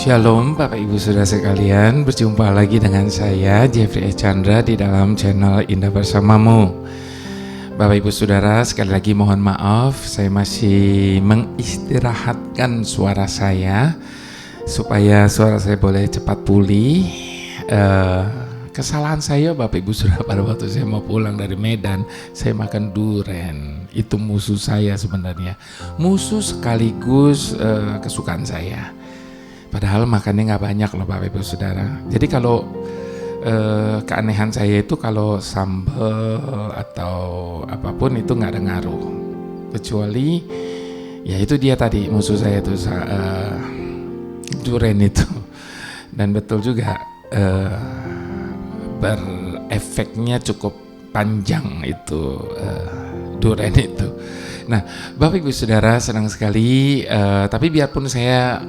Shalom Bapak Ibu Saudara sekalian, berjumpa lagi dengan saya Jeffrey Chandra di dalam channel Indah Bersamamu. Bapak Ibu Saudara, sekali lagi mohon maaf, saya masih mengistirahatkan suara saya supaya suara saya boleh cepat pulih. Kesalahan saya Bapak Ibu Saudara, pada waktu saya mau pulang dari Medan, saya makan duren. Itu musuh saya sebenarnya, musuh sekaligus kesukaan saya. Padahal makannya nggak banyak loh Bapak Ibu Saudara. Jadi kalau keanehan saya itu kalau sambal atau apapun itu nggak ada ngaruh. Kecuali ya itu dia tadi musuh saya itu duren itu. Dan betul juga berefeknya cukup panjang itu duren itu. Nah Bapak Ibu Saudara, senang sekali tapi biarpun saya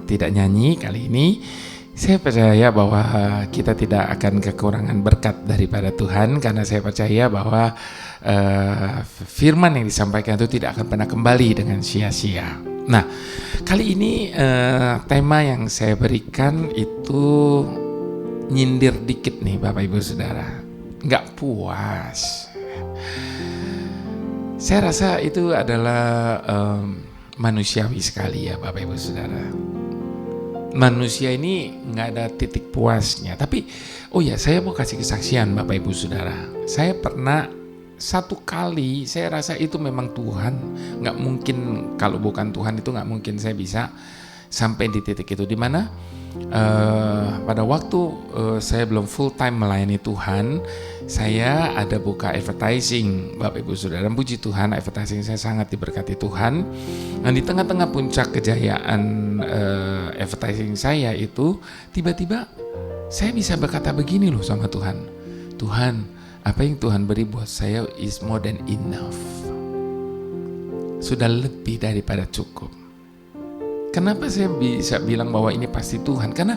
tidak nyanyi kali ini, saya percaya bahwa kita tidak akan kekurangan berkat daripada Tuhan, karena saya percaya bahwa firman yang disampaikan itu tidak akan pernah kembali dengan sia-sia. Nah, kali ini tema yang saya berikan itu nyindir dikit nih Bapak Ibu Saudara, nggak puas. Saya rasa itu adalah manusiawi sekali ya Bapak Ibu Saudara. Manusia ini nggak ada titik puasnya. Tapi oh ya, saya mau kasih kesaksian Bapak Ibu Saudara. Saya pernah satu kali, saya rasa itu memang Tuhan. Nggak mungkin, kalau bukan Tuhan itu nggak mungkin saya bisa sampai di titik itu. Dimana pada waktu saya belum full time melayani Tuhan, saya ada buka advertising Bapak Ibu Saudara. Dan puji Tuhan, advertising saya sangat diberkati Tuhan. Dan di tengah-tengah puncak kejayaan advertising saya itu, tiba-tiba saya bisa berkata begini loh sama Tuhan. Tuhan, apa yang Tuhan beri buat saya is more than enough. Sudah lebih daripada cukup. Kenapa saya bisa bilang bahwa ini pasti Tuhan? Karena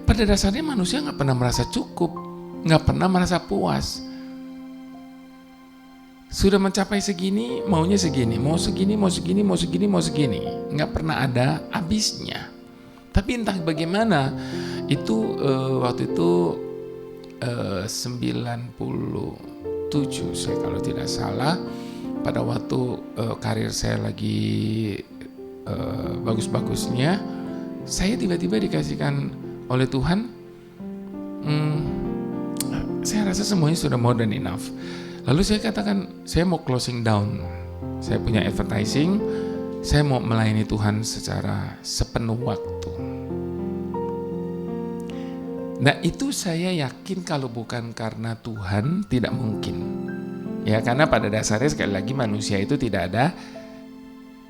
pada dasarnya manusia gak pernah merasa cukup, gak pernah merasa puas. Sudah mencapai segini, maunya segini, mau segini, mau segini, mau segini, mau segini. Gak pernah ada habisnya. Tapi entah bagaimana, itu waktu itu 97 saya kalau tidak salah, pada waktu karir saya lagi bagus-bagusnya, saya tiba-tiba dikasihkan oleh Tuhan, saya rasa semuanya sudah more than enough. Lalu saya katakan, saya mau closing down, saya punya advertising, saya mau melayani Tuhan secara sepenuh waktu. Nah itu saya yakin kalau bukan karena Tuhan tidak mungkin. Ya karena pada dasarnya sekali lagi manusia itu tidak ada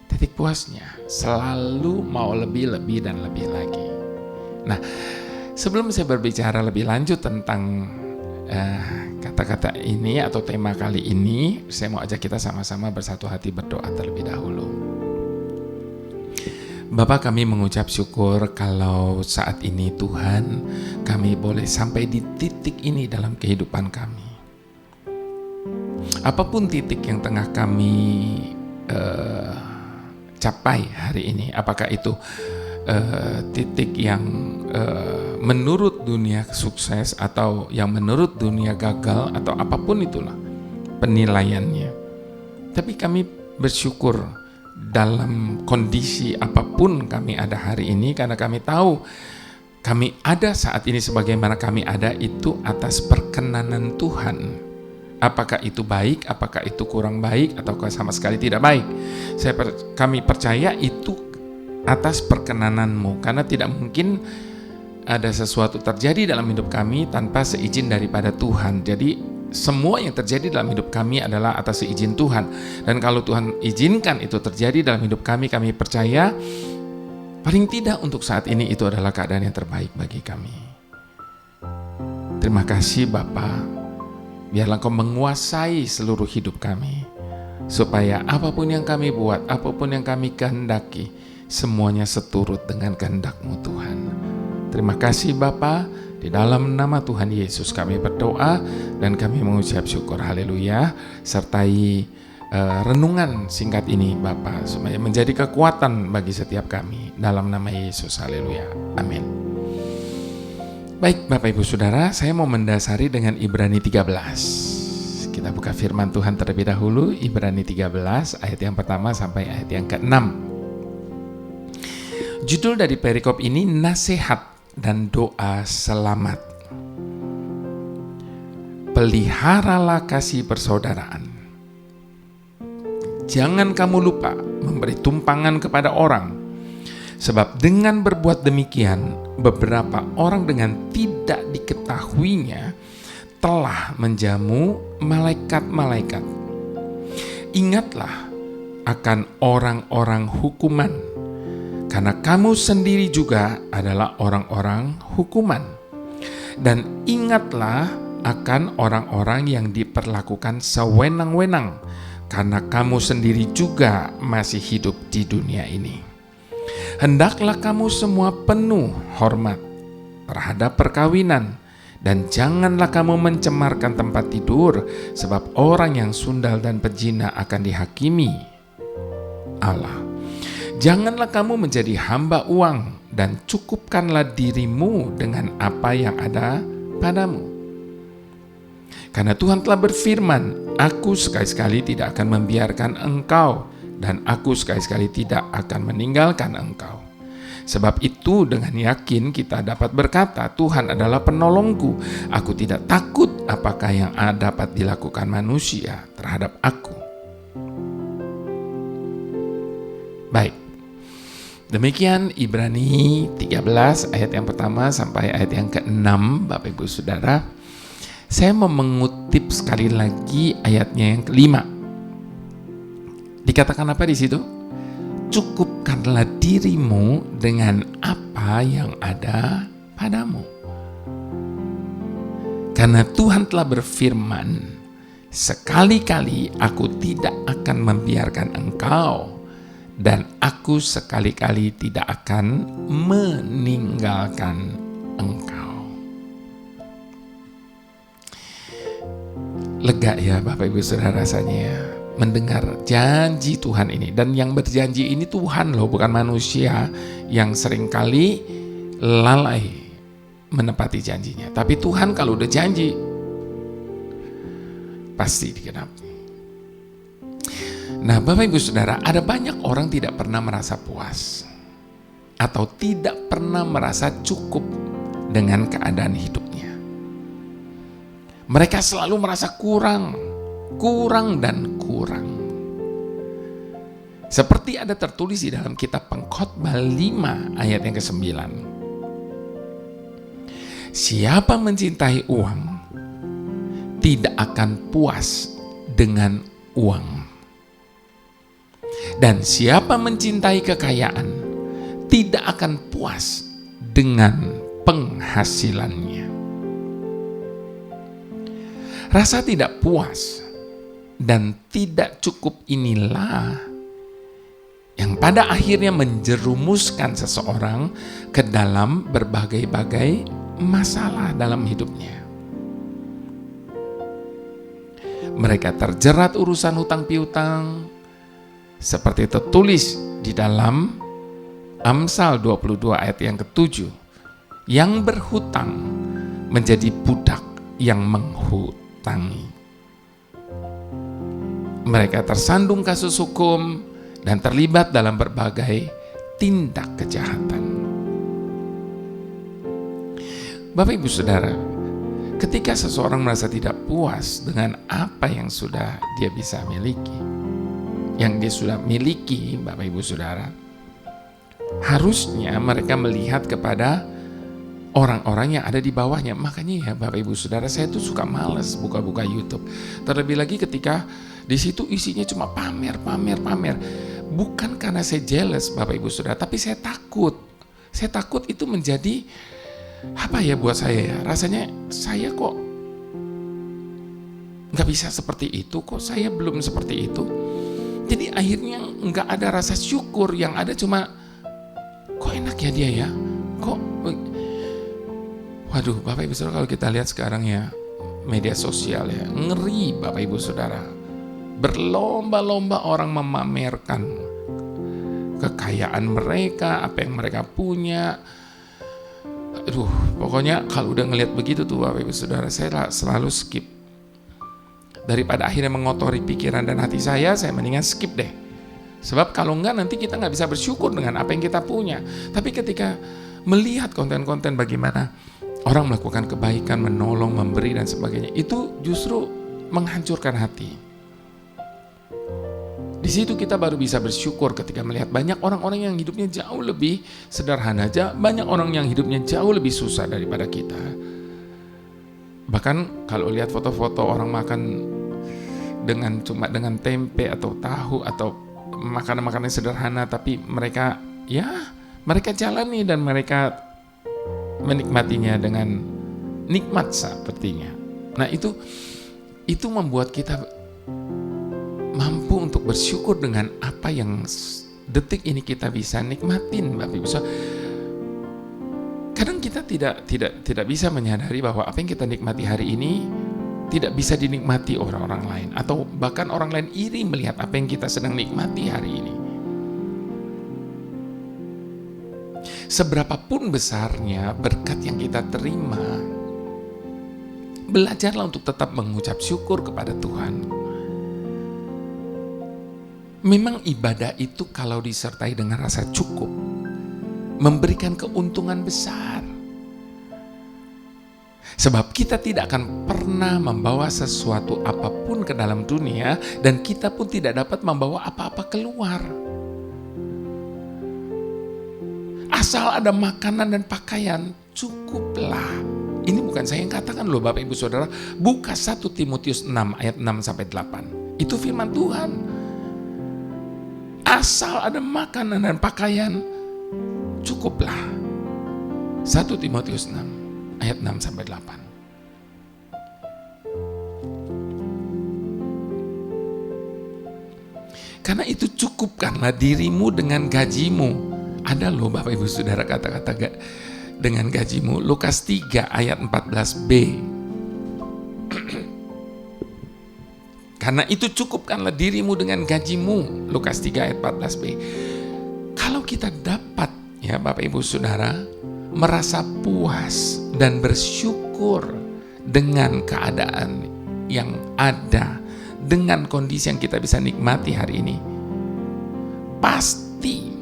titik puasnya, selalu mau lebih dan lebih lagi. Nah, sebelum saya berbicara lebih lanjut tentang kata-kata ini atau tema kali ini, saya mau ajak kita sama-sama bersatu hati berdoa terlebih dahulu. Bapa, kami mengucap syukur kalau saat ini Tuhan, kami boleh sampai di titik ini dalam kehidupan kami. Apapun titik yang tengah kami capai hari ini, apakah itu titik yang menurut dunia sukses atau yang menurut dunia gagal atau apapun itulah penilaiannya. Tapi kami bersyukur dalam kondisi apapun kami ada hari ini, karena kami tahu kami ada saat ini sebagaimana kami ada itu atas perkenanan Tuhan. Apakah itu baik, apakah itu kurang baik, ataukah sama sekali tidak baik. Kami percaya itu atas perkenanan-Mu, karena tidak mungkin ada sesuatu terjadi dalam hidup kami tanpa seizin daripada Tuhan. Jadi semua yang terjadi dalam hidup kami adalah atas seizin Tuhan. Dan kalau Tuhan izinkan itu terjadi dalam hidup kami percaya paling tidak untuk saat ini itu adalah keadaan yang terbaik bagi kami. Terima kasih Bapa. Biarlah Kau menguasai seluruh hidup kami, supaya apapun yang kami buat, apapun yang kami kehendaki, semuanya seturut dengan kehendak-Mu Tuhan. Terima kasih Bapa, di dalam nama Tuhan Yesus kami berdoa dan kami mengucap syukur. Haleluya. Sertai renungan singkat ini Bapak, supaya menjadi kekuatan bagi setiap kami dalam nama Yesus. Haleluya. Amin. Baik Bapak Ibu Saudara, saya mau mendasari dengan Ibrani 13. Kita buka firman Tuhan terlebih dahulu, Ibrani 13 ayat yang pertama sampai ayat yang ke-6. Judul dari perikop ini nasihat dan doa selamat. Peliharalah kasih persaudaraan. Jangan kamu lupa memberi tumpangan kepada orang, sebab dengan berbuat demikian, beberapa orang dengan tidak diketahuinya telah menjamu malaikat-malaikat. Ingatlah akan orang-orang hukuman, karena kamu sendiri juga adalah orang-orang hukuman. Dan ingatlah akan orang-orang yang diperlakukan sewenang-wenang, karena kamu sendiri juga masih hidup di dunia ini. Hendaklah kamu semua penuh hormat terhadap perkawinan, dan janganlah kamu mencemarkan tempat tidur, sebab orang yang sundal dan pezina akan dihakimi Allah. Janganlah kamu menjadi hamba uang, dan cukupkanlah dirimu dengan apa yang ada padamu. Karena Tuhan telah berfirman, aku sekali-sekali tidak akan membiarkan engkau, dan aku sekali-sekali tidak akan meninggalkan engkau. Sebab itu dengan yakin kita dapat berkata, Tuhan adalah penolongku. Aku tidak takut apakah yang dapat dilakukan manusia terhadap aku. Baik, demikian Ibrani 13 ayat yang pertama sampai ayat yang ke-6 Bapak Ibu Saudara. Saya mau mengutip sekali lagi ayatnya yang kelima. Dikatakan apa di situ? Cukupkanlah dirimu dengan apa yang ada padamu. Karena Tuhan telah berfirman, sekali-kali aku tidak akan membiarkan engkau, dan aku sekali-kali tidak akan meninggalkan engkau. Lega ya Bapak Ibu Saudara rasanya ya, mendengar janji Tuhan ini. Dan yang berjanji ini Tuhan loh, bukan manusia yang seringkali lalai menepati janjinya. Tapi Tuhan kalau udah janji pasti digenapi. Nah Bapak Ibu Saudara, ada banyak orang tidak pernah merasa puas atau tidak pernah merasa cukup dengan keadaan hidupnya. Mereka selalu merasa kurang dan kurang. Seperti ada tertulis di dalam kitab Pengkhotbah 5 ayat yang ke-9. Siapa mencintai uang tidak akan puas dengan uang. Dan siapa mencintai kekayaan tidak akan puas dengan penghasilannya. Rasa tidak puas dan tidak cukup inilah yang pada akhirnya menjerumuskan seseorang ke dalam berbagai-bagai masalah dalam hidupnya. Mereka terjerat urusan hutang piutang, seperti tertulis di dalam Amsal 22 ayat yang ke-7. Yang berhutang menjadi budak yang menghutangi. Mereka tersandung kasus hukum dan terlibat dalam berbagai tindak kejahatan. Bapak Ibu Saudara, ketika seseorang merasa tidak puas dengan apa yang sudah dia bisa miliki, yang dia sudah miliki, Bapak Ibu Saudara, harusnya mereka melihat kepada orang-orang yang ada di bawahnya. Makanya ya Bapak Ibu Saudara, saya tuh suka males buka-buka YouTube. Terlebih lagi ketika di situ isinya cuma pamer. Bukan karena saya jealous Bapak Ibu Saudara, tapi saya takut. Saya takut itu menjadi apa ya buat saya ya. Rasanya saya kok nggak bisa seperti itu, kok saya belum seperti itu. Jadi akhirnya nggak ada rasa syukur, yang ada cuma kok enak ya dia ya, kok. Waduh Bapak Ibu Saudara, kalau kita lihat sekarang ya media sosial ya, ngeri Bapak Ibu Saudara. Berlomba-lomba orang memamerkan kekayaan mereka, apa yang mereka punya. Aduh, pokoknya kalau udah ngelihat begitu tuh Bapak Ibu Saudara, saya selalu skip. Daripada akhirnya mengotori pikiran dan hati saya mendingan skip deh. Sebab kalau enggak nanti kita nggak bisa bersyukur dengan apa yang kita punya. Tapi ketika melihat konten-konten bagaimana orang melakukan kebaikan, menolong, memberi dan sebagainya, itu justru menghancurkan hati. Di situ kita baru bisa bersyukur ketika melihat banyak orang-orang yang hidupnya jauh lebih sederhana, banyak orang yang hidupnya jauh lebih susah daripada kita. Bahkan kalau lihat foto-foto orang makan cuma dengan tempe atau tahu atau makanan-makanan sederhana, tapi mereka jalani dan mereka menikmatinya dengan nikmat sepertinya. Nah itu membuat kita mampu untuk bersyukur dengan apa yang detik ini kita bisa nikmatin, Bapak Ibu. Kadang kita tidak bisa menyadari bahwa apa yang kita nikmati hari ini tidak bisa dinikmati orang-orang lain, atau bahkan orang lain iri melihat apa yang kita sedang nikmati hari ini. Seberapapun besarnya berkat yang kita terima, belajarlah untuk tetap mengucap syukur kepada Tuhan. Memang ibadah itu kalau disertai dengan rasa cukup, memberikan keuntungan besar. Sebab kita tidak akan pernah membawa sesuatu apapun ke dalam dunia, dan kita pun tidak dapat membawa apa-apa keluar. Asal ada makanan dan pakaian, cukuplah. Ini bukan saya yang katakan loh Bapak Ibu Saudara. Buka 1 Timotius 6 ayat 6-8. Itu firman Tuhan. Asal ada makanan dan pakaian, cukuplah. 1 Timotius 6 ayat 6-8. Karena itu cukupkanlah dirimu dengan gajimu. Ada loh Bapak Ibu Saudara kata-kata dengan gajimu. Lukas 3 ayat 14b. Karena itu cukupkanlah dirimu dengan gajimu. Lukas 3 ayat 14b. Kalau kita dapat ya Bapak Ibu Saudara merasa puas dan bersyukur dengan keadaan yang ada, dengan kondisi yang kita bisa nikmati hari ini, pasti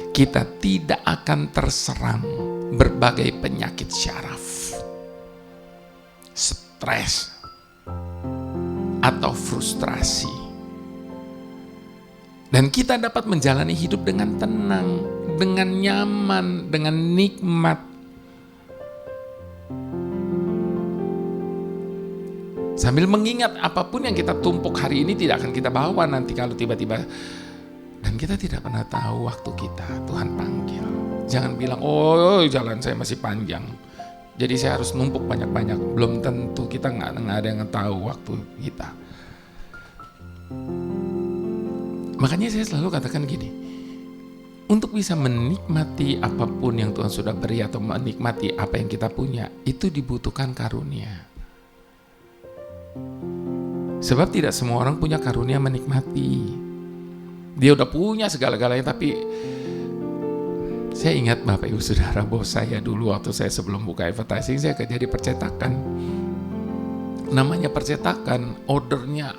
kita tidak akan terserang berbagai penyakit syaraf, stres, atau frustrasi. Dan kita dapat menjalani hidup dengan tenang, dengan nyaman, dengan nikmat. Sambil mengingat apapun yang kita tumpuk hari ini tidak akan kita bawa nanti kalau tiba-tiba. Dan kita tidak pernah tahu waktu kita Tuhan panggil. Jangan bilang, oh jalan saya masih panjang, jadi saya harus numpuk banyak-banyak. Belum tentu, kita nggak ada yang tahu waktu kita. Makanya saya selalu katakan gini, untuk bisa menikmati apapun yang Tuhan sudah beri atau menikmati apa yang kita punya, itu dibutuhkan karunia. Sebab tidak semua orang punya karunia menikmati. Dia udah punya segala-galanya, tapi saya ingat Bapak Ibu Saudara, bos saya dulu waktu saya sebelum buka advertising, saya kerja di percetakan. Namanya percetakan, ordernya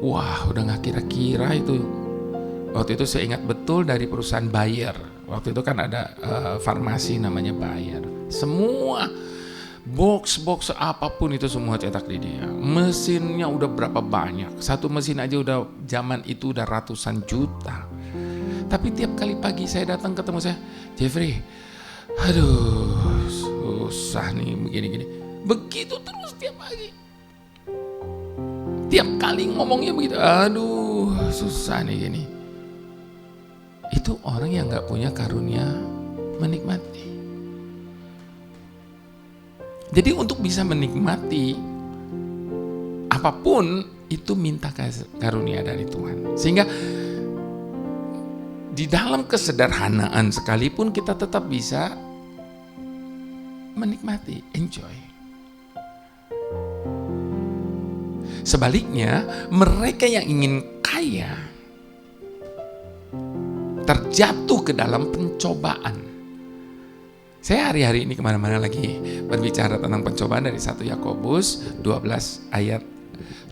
wah udah gak kira-kira itu. Waktu itu saya ingat betul dari perusahaan Bayer. Waktu itu kan ada farmasi namanya Bayer. Semua box apapun itu semua cetak di dia. Mesinnya udah berapa banyak. Satu mesin aja udah zaman itu udah ratusan juta. Tapi tiap kali pagi saya datang ketemu saya, Jeffrey, aduh susah nih begini-gini. Begitu terus tiap pagi. Tiap kali ngomongnya begitu, aduh susah nih gini. Itu orang yang gak punya karunia menikmati. Jadi untuk bisa menikmati apapun itu minta karunia dari Tuhan. Sehingga di dalam kesederhanaan sekalipun kita tetap bisa menikmati, enjoy. Sebaliknya, mereka yang ingin kaya terjatuh ke dalam pencobaan. Saya hari-hari ini kemana-mana lagi berbicara tentang pencobaan dari 1 Yakobus 12 ayat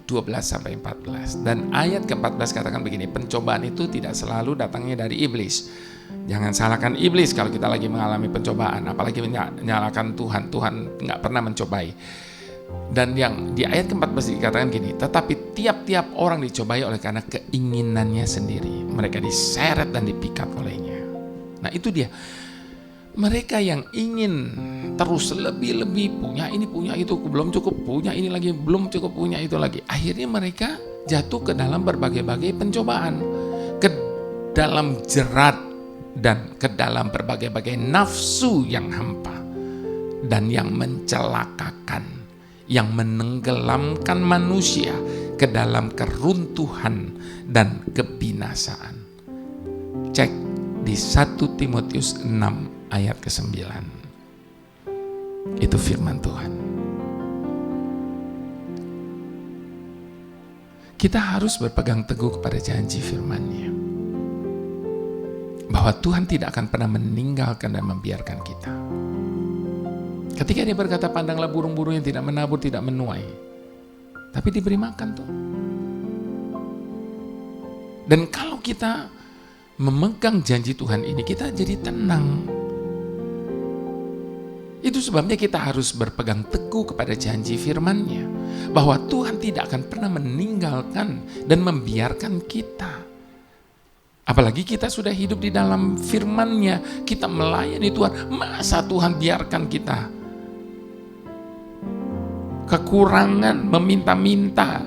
12 sampai 14. Dan ayat ke-14 katakan begini, pencobaan itu tidak selalu datangnya dari iblis. Jangan salahkan iblis kalau kita lagi mengalami pencobaan, apalagi menyalahkan Tuhan. Tuhan nggak pernah mencobai. Dan yang di ayat ke-14 dikatakan gini, tetapi tiap-tiap orang dicobai oleh karena keinginannya sendiri. Mereka diseret dan dipikat olehnya. Nah itu dia. Mereka yang ingin terus lebih-lebih, punya ini, punya itu, belum cukup, punya ini lagi, belum cukup, punya itu lagi. Akhirnya mereka jatuh ke dalam berbagai-bagai pencobaan, ke dalam jerat dan ke dalam berbagai-bagai nafsu yang hampa dan yang mencelakakan, yang menenggelamkan manusia ke dalam keruntuhan dan kebinasaan. Cek di 1 Timotius 6 ayat ke-9. Itu firman Tuhan. Kita harus berpegang teguh kepada janji firman-Nya, bahwa Tuhan tidak akan pernah meninggalkan dan membiarkan kita. Ketika Dia berkata, pandanglah burung-burung yang tidak menabur, tidak menuai, tapi diberi makan tuh. Dan kalau kita memegang janji Tuhan ini, kita jadi tenang. Itu sebabnya kita harus berpegang teguh kepada janji firman-Nya, bahwa Tuhan tidak akan pernah meninggalkan dan membiarkan kita. Apalagi kita sudah hidup di dalam firman-Nya, kita melayani Tuhan, masa Tuhan biarkan kita kekurangan, meminta-minta?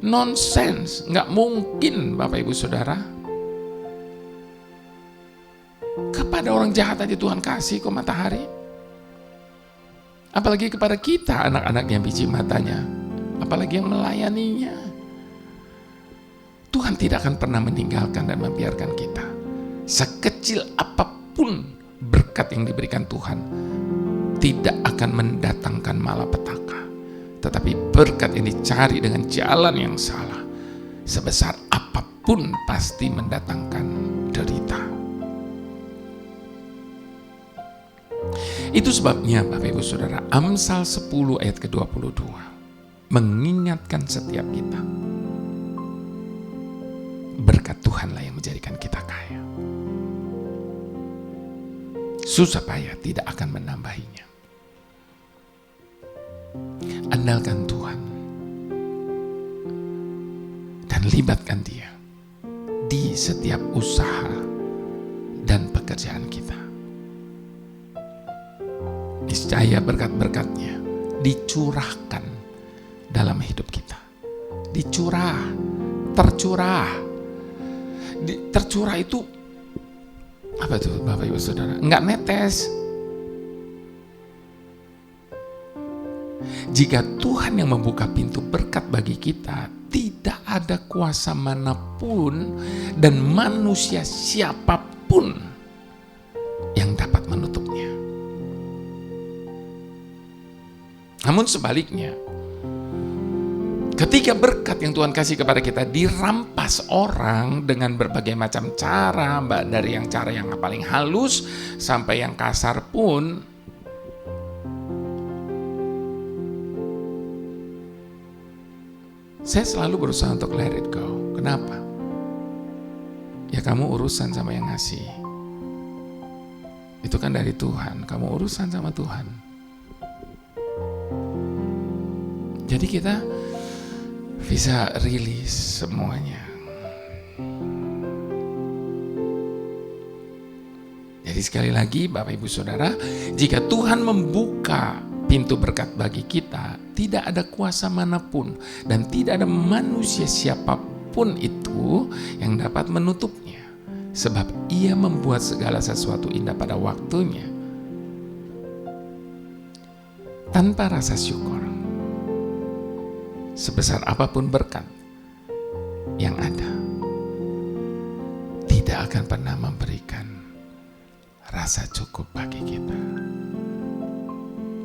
Nonsense, nggak mungkin Bapak Ibu Saudara. Kepada orang jahat aja Tuhan kasih kok matahari. Apalagi kepada kita, anak-anak yang biji matanya, apalagi yang melayaninya. Tuhan tidak akan pernah meninggalkan dan membiarkan kita. Sekecil apapun berkat yang diberikan Tuhan, tidak akan mendatangkan malapetaka. Tetapi berkat yang dicari dengan jalan yang salah, sebesar apapun pasti mendatangkan derita. Itu sebabnya Bapak Ibu Saudara, Amsal 10 ayat ke-22 mengingatkan setiap kita, berkat Tuhanlah yang menjadikan kita kaya. Susah payah tidak akan menambahinya. Andalkan Tuhan dan libatkan Dia di setiap usaha dan pekerjaan kita. Niscaya berkat-berkat-Nya dicurahkan dalam hidup kita. Tercurah itu apa tuh Bapak Ibu Saudara? Enggak netes. Jika Tuhan yang membuka pintu berkat bagi kita, tidak ada kuasa manapun dan manusia siapapun yang dapat menutupnya. Namun sebaliknya, ketika berkat yang Tuhan kasih kepada kita dirampas orang dengan berbagai macam cara, dari yang cara yang paling halus sampai yang kasar pun, saya selalu berusaha untuk let it go. Kenapa? Ya kamu urusan sama yang ngasih. Itu kan dari Tuhan, kamu urusan sama Tuhan. Jadi kita bisa rilis semuanya. Jadi sekali lagi Bapak Ibu Saudara, jika Tuhan membuka pintu berkat bagi kita, tidak ada kuasa manapun dan tidak ada manusia siapapun itu yang dapat menutupnya. Sebab Ia membuat segala sesuatu indah pada waktunya. Tanpa rasa syukur, sebesar apapun berkat yang ada, tidak akan pernah memberikan rasa cukup bagi kita.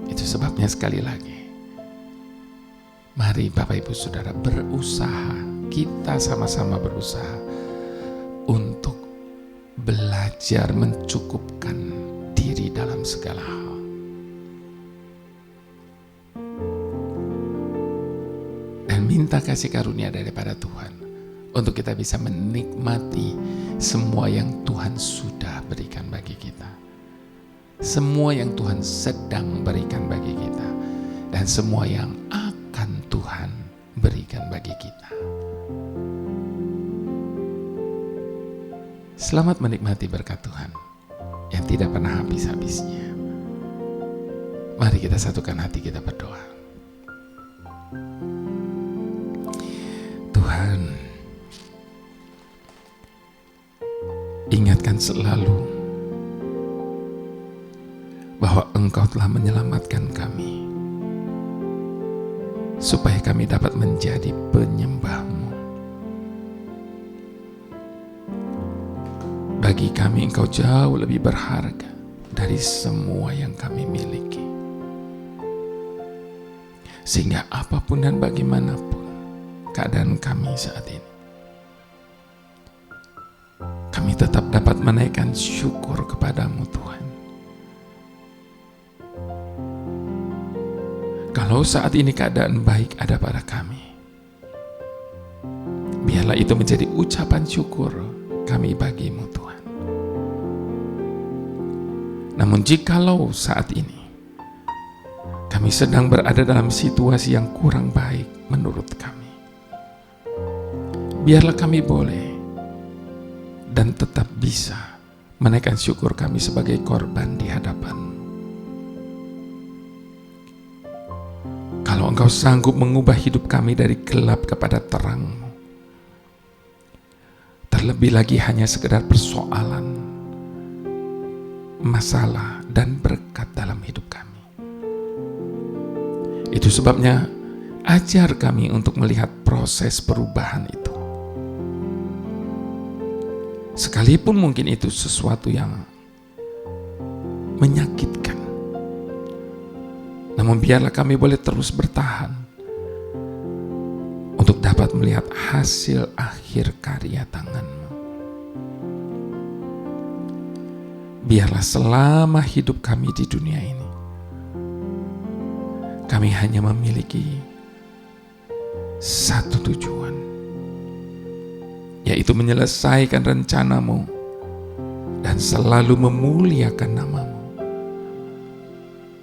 Itu sebabnya sekali lagi, Mari Bapak Ibu Saudara berusaha, kita sama-sama berusaha untuk belajar mencukupkan diri dalam segala hal. Dan minta kasih karunia daripada Tuhan untuk kita bisa menikmati semua yang Tuhan sudah berikan bagi kita. Semua yang Tuhan sedang berikan bagi kita. Dan semua yang akan Tuhan berikan bagi kita. Selamat menikmati berkat Tuhan yang tidak pernah habis-habisnya. Mari kita satukan hati kita berdoa. Tuhan, ingatkan selalu bahwa Engkau telah menyelamatkan kami, supaya kami dapat menjadi penyembah-Mu. Bagi kami Engkau jauh lebih berharga dari semua yang kami miliki. Sehingga apapun dan bagaimanapun keadaan kami saat ini, kami tetap dapat menaikkan syukur kepada-Mu Tuhan. Kalau saat ini keadaan baik ada pada kami, biarlah itu menjadi ucapan syukur kami bagi-Mu Tuhan. Namun jikalau saat ini kami sedang berada dalam situasi yang kurang baik menurut kami, biarlah kami boleh dan tetap bisa menaikkan syukur kami sebagai korban di hadapan-Mu. Kalau Engkau sanggup mengubah hidup kami dari gelap kepada terang-Mu, terlebih lagi hanya sekedar persoalan, masalah, dan berkat dalam hidup kami. Itu sebabnya ajar kami untuk melihat proses perubahan itu. Sekalipun mungkin itu sesuatu yang menyakitkan, namun biarlah kami boleh terus bertahan untuk dapat melihat hasil akhir karya tangan-Mu. Biarlah selama hidup kami di dunia ini, kami hanya memiliki satu tujuan, yaitu menyelesaikan rencana-Mu dan selalu memuliakan nama-Mu.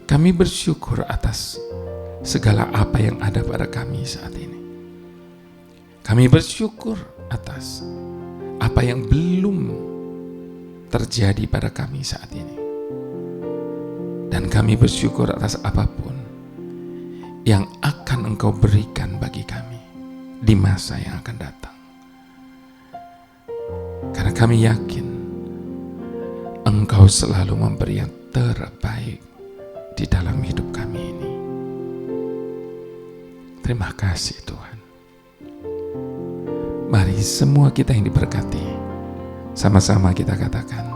Kami bersyukur atas segala apa yang ada pada kami saat ini. Kami bersyukur atas apa yang belum terjadi pada kami saat ini. Dan kami bersyukur atas apapun yang akan Engkau berikan bagi kami di masa yang akan datang. Karena kami yakin Engkau selalu memberi yang terbaik di dalam hidup kami ini. Terima kasih Tuhan. Mari semua kita yang diberkati, sama-sama kita katakan,